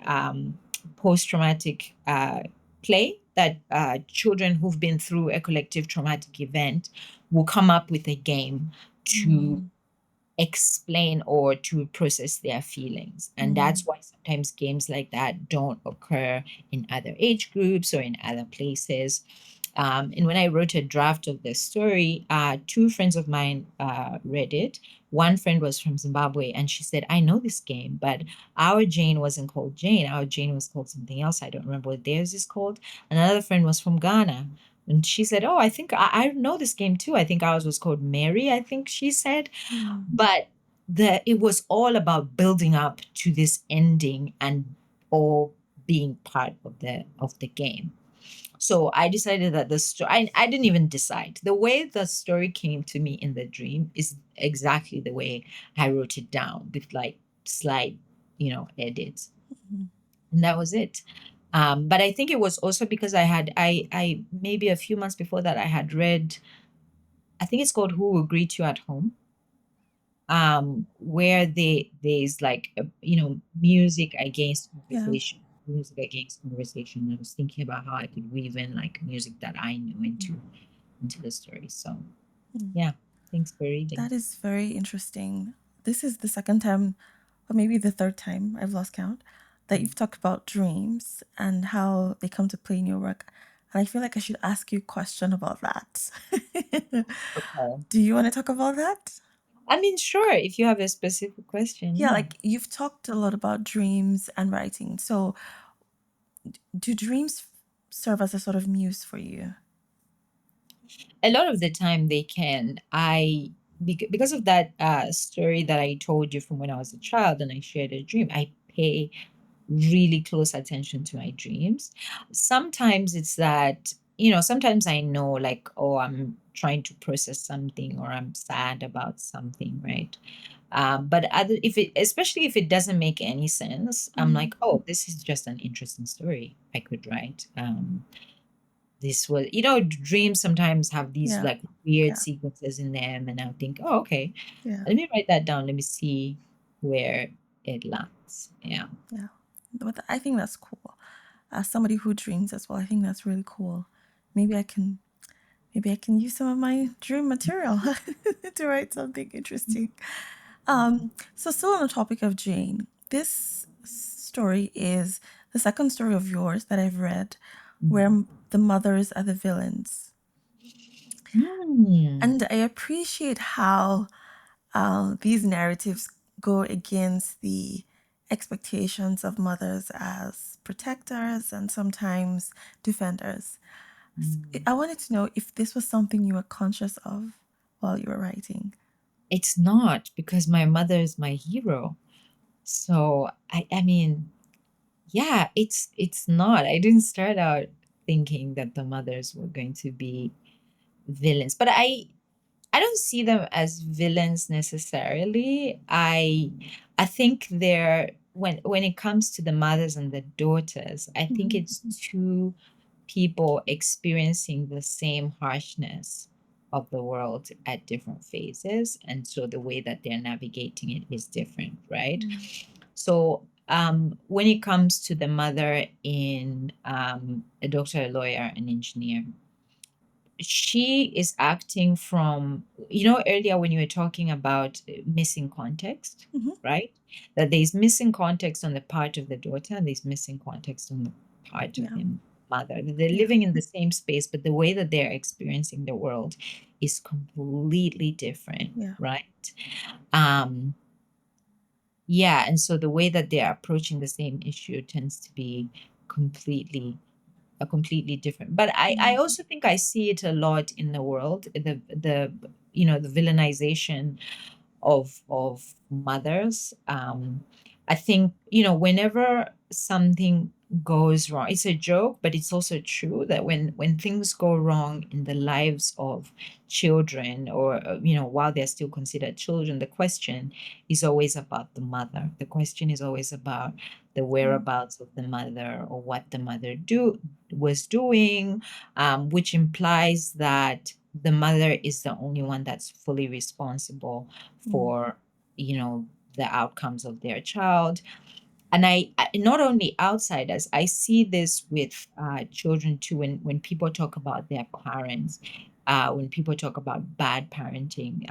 post traumatic play, that children who've been through a collective traumatic event will come up with a game to mm, explain or to process their feelings. And mm, that's why sometimes games like that don't occur in other age groups or in other places. And when I wrote a draft of the story, two friends of mine read it. One friend was from Zimbabwe, and she said, "I know this game, but our Jane wasn't called Jane. Our Jane was called something else. I don't remember what theirs is called." Another friend was from Ghana. And she said, "Oh, I think I know this game too. I think ours was called Mary," I think she said. mm, But it was all about building up to this ending and all being part of the game. So I decided that the story, I didn't even decide. The way the story came to me in the dream is exactly the way I wrote it down, with like slight, edits. mm. And that was it. But I think it was also because I maybe a few months before that I had read, I think it's called Who Will Greet You at Home, where there's like music against Yeah. conversation, music against conversation. I was thinking about how I could weave in like music that I knew into the story. So Mm. yeah, thanks for reading. That is very interesting. This is the second time, or maybe the third time, I've lost count, that Mm. you've talked about dreams and how they come to play in your work. And I feel like I should ask you a question about that. Okay. Do you want to talk about that? I mean, sure, if you have a specific question, Yeah, yeah. like you've talked a lot about dreams and writing. So, do dreams serve as a sort of muse for you? A lot of the time they can. Because of that story that I told you from when I was a child and I shared a dream, I pay really close attention to my dreams. Sometimes it's that, sometimes I know like, oh, I'm trying to process something or I'm sad about something, right? But if it, especially if it doesn't make any sense, I'm Mm. like, oh, this is just an interesting story I could write. This was, you know, dreams sometimes have these Yeah. like weird Yeah. sequences in them, and I'll think, oh, okay, Yeah. let me write that down. Let me see where it lands. Yeah. Yeah. But I think that's cool. As somebody who dreams as well, I think that's really cool. Maybe I can maybe I can use some of my dream material to write something interesting. So still on the topic of Jane, this story is the second story of yours that I've read where Mm. the mothers are the villains. Mm. And I appreciate how these narratives go against the expectations of mothers as protectors and sometimes defenders. Mm. I wanted to know if this was something you were conscious of while you were writing. It's not, because my mother is my hero. So I mean, yeah, it's not. I didn't start out thinking that the mothers were going to be villains, but I don't see them as villains necessarily. I think they're, when it comes to the mothers and the daughters, I think Mhm. it's two people experiencing the same harshness of the world at different phases, and so the way that they're navigating it is different, right? Mm. So when it comes to the mother in a doctor, a lawyer, an engineer, she is acting from, you know, earlier when you were talking about missing context, Mhm. right? That there's missing context on the part of the daughter and there's missing context on the part of Yeah. the mother. They're Yeah. living in the same space, but the way that they're experiencing the world is completely different, Yeah. right? Um, yeah, and so the way that they're approaching the same issue tends to be completely completely different. But I Mm. also think I see it a lot in the world, the you know, the villainization of mothers. I think, you know, whenever something goes wrong, it's a joke, but it's also true that when things go wrong in the lives of children, or you know, while they're still considered children, the question is always about the mother. The question is always about the Mm. whereabouts of the mother, or what the mother do was doing, which implies that the mother is the only one that's fully responsible Mm. for, you know, the outcomes of their child. And not only outsiders, I see this with children too. When people talk about their parents, when people talk about bad parenting,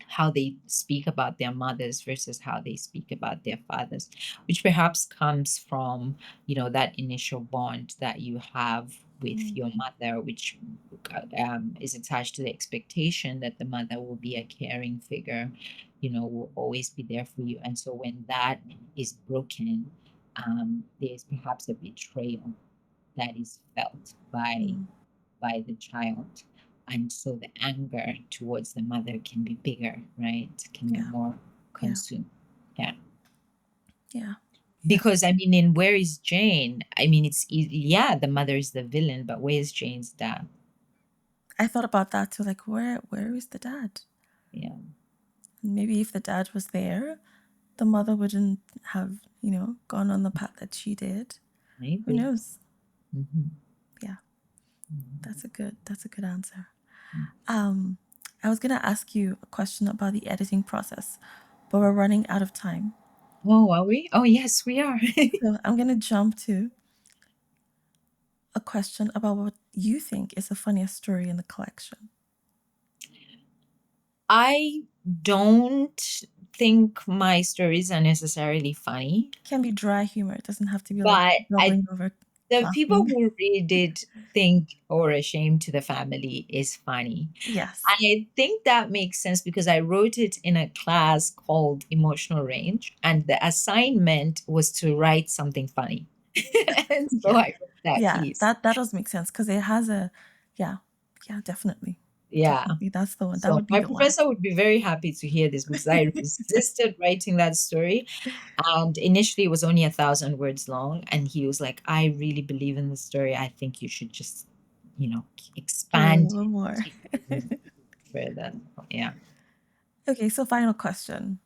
how they speak about their mothers versus how they speak about their fathers, which perhaps comes from, you know, that initial bond that you have with Mm. your mother, which is attached to the expectation that the mother will be a caring figure, you know, will always be there for you. And so when that is broken, there's perhaps a betrayal that is felt Mm. by the child. And so the anger towards the mother can be bigger, right? Can be Yeah. more Yeah. consumed. Yeah. Yeah. Yeah. Because I mean, in Where is Jane? I mean, it's easy. Yeah, the mother is the villain, but where is Jane's dad? I thought about that too. Like, where is the dad? Yeah, And maybe if the dad was there, the mother wouldn't have, gone on the path that she did. Who maybe. knows? Hmm. Yeah, Hmm. that's a good answer. Um, I was gonna ask you a question about the editing process, but we're running out of time. Oh, are we? Oh, yes, we are. So I'm gonna jump to a question about what you think is the funniest story in the collection. I don't think my stories are necessarily funny, It can be dry humor. It doesn't have to be like but doubling over the people laughing. who read it think Or a Shame to the Family is funny. Yes. And I think that makes sense because I wrote it in a class called Emotional Range, and the assignment was to write something funny. And so Yeah. I wrote that Yeah. piece. That does make sense because it has a, yeah, yeah, definitely, Yeah. definitely. That's the one. That So would be my the one. professor would be very happy to hear this because I resisted writing that story. And initially it was only 1,000 words long. And he was like, I really believe in the story. I think you should just, A expand little more. it even further. Yeah. Okay, so final question.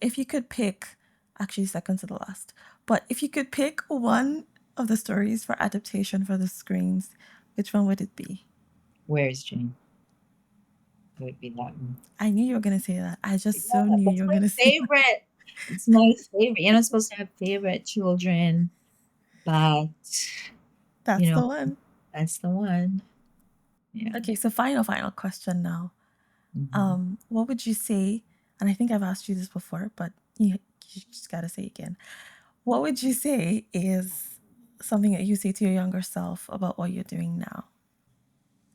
If you could pick, actually second to the last, but if you could pick one of the stories for adaptation for the screens, which one would it be? Where is Jane? It would be that one. I knew you were going to say that. I just so Yeah, knew that's you were my going to say that. favorite. It's my favorite. You're not supposed to have favorite children, but you That's know, the one. that's the one. Yeah. Okay, so final question now. Mhm. What would you say? And I think I've asked you this before, but you just got to say again. What would you say is something that you say to your younger self about what you're doing now?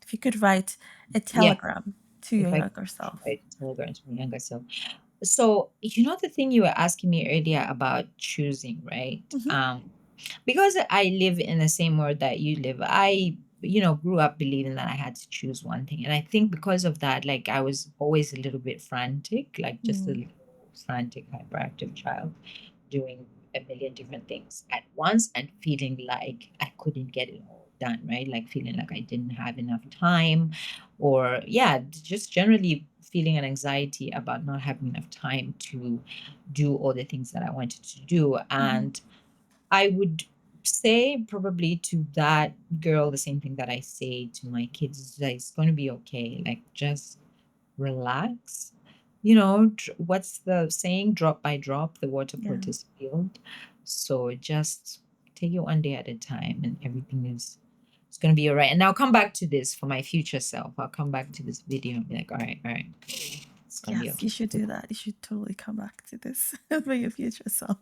If you could write a Yeah. telegram to If your I younger self. try to tell girls from younger self. So, the thing you were asking me earlier about choosing, right? Mm-hmm. Because I live in the same world that you live, I, grew up believing that I had to choose one thing. And I think because of that, like I was always a little bit frantic, like just a Mm, little frantic, hyperactive child doing a million different things at once and feeling like I couldn't get it all done, right? Like feeling like I didn't have enough time, or, yeah, just generally feeling an anxiety about not having enough time to do all the things that I wanted to do. mm-hmm. And I would say probably to that girl the same thing that I say to my kids is that it's going to be okay. Like just relax. What's the saying? Drop by drop, the water Yeah. pot is filled. So just take it one day at a time, and everything is it's gonna be all right. And I'll come back to this for my future self. I'll come back to this video and be like, all right, it's gonna be Yes, you okay. should do that. You should totally come back to this for your future self.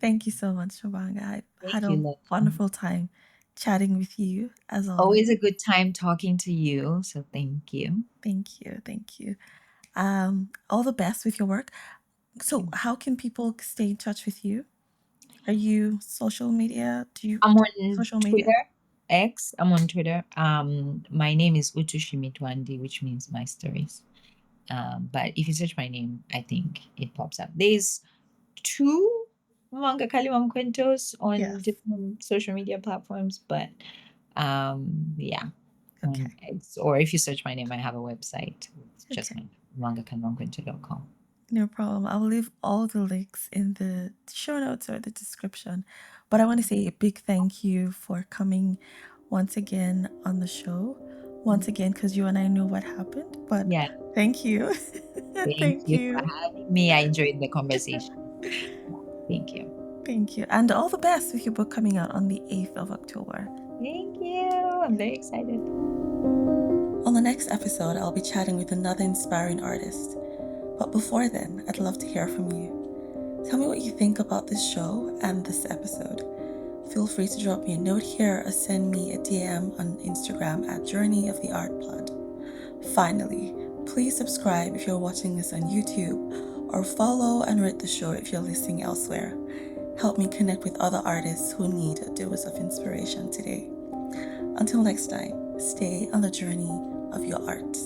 Thank you so much, Mubanga. I had Thank you, a Lena. wonderful time chatting with you, as always. Always a good time talking to you. So thank you. Thank you. Thank you. All the best with your work. So, how can people stay in touch with you? Are you social media? Do you I'm on social media? Twitter, X. I'm on Twitter. My name is Utushimitwandi, which means my stories. But if you search my name, I think it pops up. There's two Mubanga Kalimamunkwentos on Yes. different social media platforms, but yeah, on Okay. X. Or if you search my name, I have a website. It's just Okay. my mubangakalimamukwento.com. No problem. I'll leave all the links in the show notes or the description. But I want to say a big thank you for coming once again on the show. Once again, because you and I know what happened. But Yeah, thank you. thank Thank you for you. having me. I enjoyed the conversation. Thank you. Thank you. And all the best with your book coming out on the 8th of October. Thank you. I'm very excited. On the next episode, I'll be chatting with another inspiring artist. But before then, I'd love to hear from you. Tell me what you think about this show and this episode. Feel free to drop me a note here or send me a DM on Instagram at Journey of the Art Pod. Finally, please subscribe if you're watching this on YouTube, or follow and rate the show if you're listening elsewhere. Help me connect with other artists who need a dose of inspiration today. Until next time, stay on the journey of your art.